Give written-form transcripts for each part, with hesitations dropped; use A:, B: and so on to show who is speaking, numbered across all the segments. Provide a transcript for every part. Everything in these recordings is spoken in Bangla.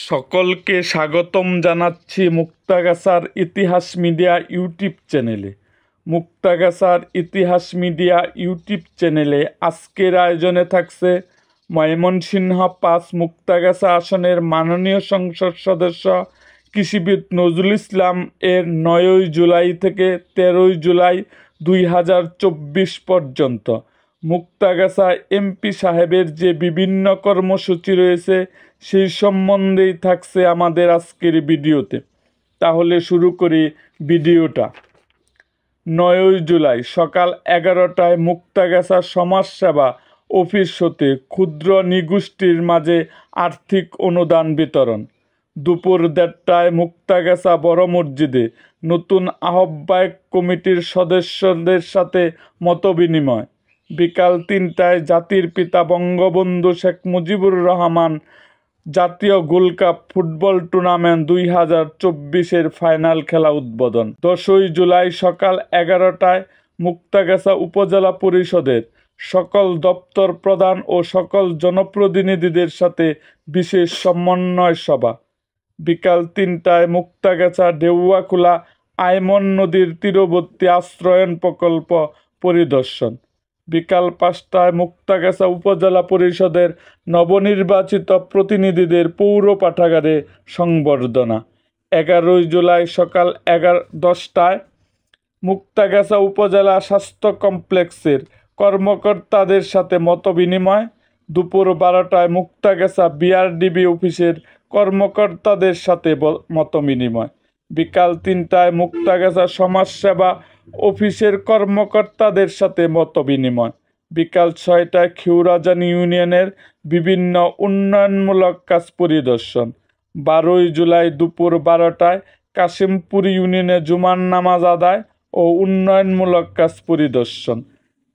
A: সকলকে স্বাগতম জানাচ্ছি মুক্তাগাছার ইতিহাস মিডিয়া ইউটিউব চ্যানেলে। মুক্তাগাছার ইতিহাস মিডিয়া ইউটিউব চ্যানেলে আজকের আয়োজনে থাকছে ময়মনসিংহ ৫ মুক্তাগাছা আসনের মাননীয় সংসদ সদস্য কৃষিবিদ নজরুল ইসলাম এর ৯ জুলাই থেকে ১৩ জুলাই ২০২৪ পর্যন্ত মুক্তাগাছা এমপি সাহেবের যে বিভিন্ন কর্মসূচি রয়েছে সেই সম্বন্ধেই থাকছে আমাদের আজকের ভিডিওতে। তাহলে শুরু করি ভিডিওটা। ৯ জুলাই সকাল ১১টায় মুক্তাগাছা সমাজসেবা অফিস হতে ক্ষুদ্র নিগোষ্ঠীর মাঝে আর্থিক অনুদান বিতরণ। দুপুর ১:৩০টায় মুক্তাগাছা বড় মসজিদে নতুন আহ্বায়ক কমিটির সদস্যদের সাথে মতবিনিময়। বিকাল ৩টায় জাতির পিতা বঙ্গবন্ধু শেখ মুজিবুর রহমান জাতীয় গোল্ড কাপ ফুটবল টুর্নামেন্ট ২০২৪-এর ফাইনাল খেলা উদ্বোধন। ১০ জুলাই সকাল ১১টায় মুক্তাগাছা উপজেলা পরিষদের সকল দপ্তর প্রধান ও সকল জনপ্রতিনিধিদের সাথে বিশেষ সমন্বয় সভা। বিকাল ৩টায় মুক্তাগাছা ঢেউয়াখোলা আইমন নদীর তীরবর্তী আশ্রয়ন প্রকল্প পরিদর্শন। বিকাল ৫টায় মুক্তাগাছা উপজেলা পরিষদের নবনির্বাচিত প্রতিনিধিদের পৌর পাঠাগারে সংবর্ধনা। ১১ জুলাই সকাল ১০টায় মুক্তাগাছা উপজেলা স্বাস্থ্য কমপ্লেক্সের কর্মকর্তাদের সাথে মতবিনিময়। দুপুর ১২টায় মুক্তাগাছা বিআরডিবি অফিসের কর্মকর্তাদের সাথে মতবিনিময়। বিকাল ৩টায় মুক্তাগাছা সমাজসেবা অফিসের কর্মকর্তাদের সাথে মতবিনিময়। বিকাল ৬টায় খিউরাজানি ইউনিয়নের বিভিন্ন উন্নয়নমূলক কাজ পরিদর্শন। ১২ জুলাই দুপুর ১২টায় কাশিমপুর ইউনিয়নে জুমার নামাজ আদায় ও উন্নয়নমূলক কাজ পরিদর্শন।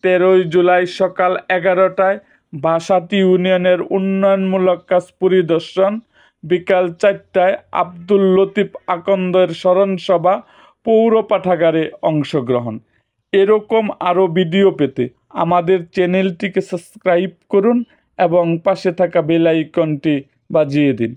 A: ১৩ জুলাই সকাল ১১টায় বাসাটি ইউনিয়নের উন্নয়নমূলক কাজ পরিদর্শন। বিকাল ৪টায় আব্দুল লতিফ আকন্দের স্মরণসভা, পৌর পাঠাগারে অংশগ্রহণ। এরকম আরও ভিডিও পেতে আমাদের চ্যানেলটিকে সাবস্ক্রাইব করুন এবং পাশে থাকা বেল আইকনটি বাজিয়ে দিন।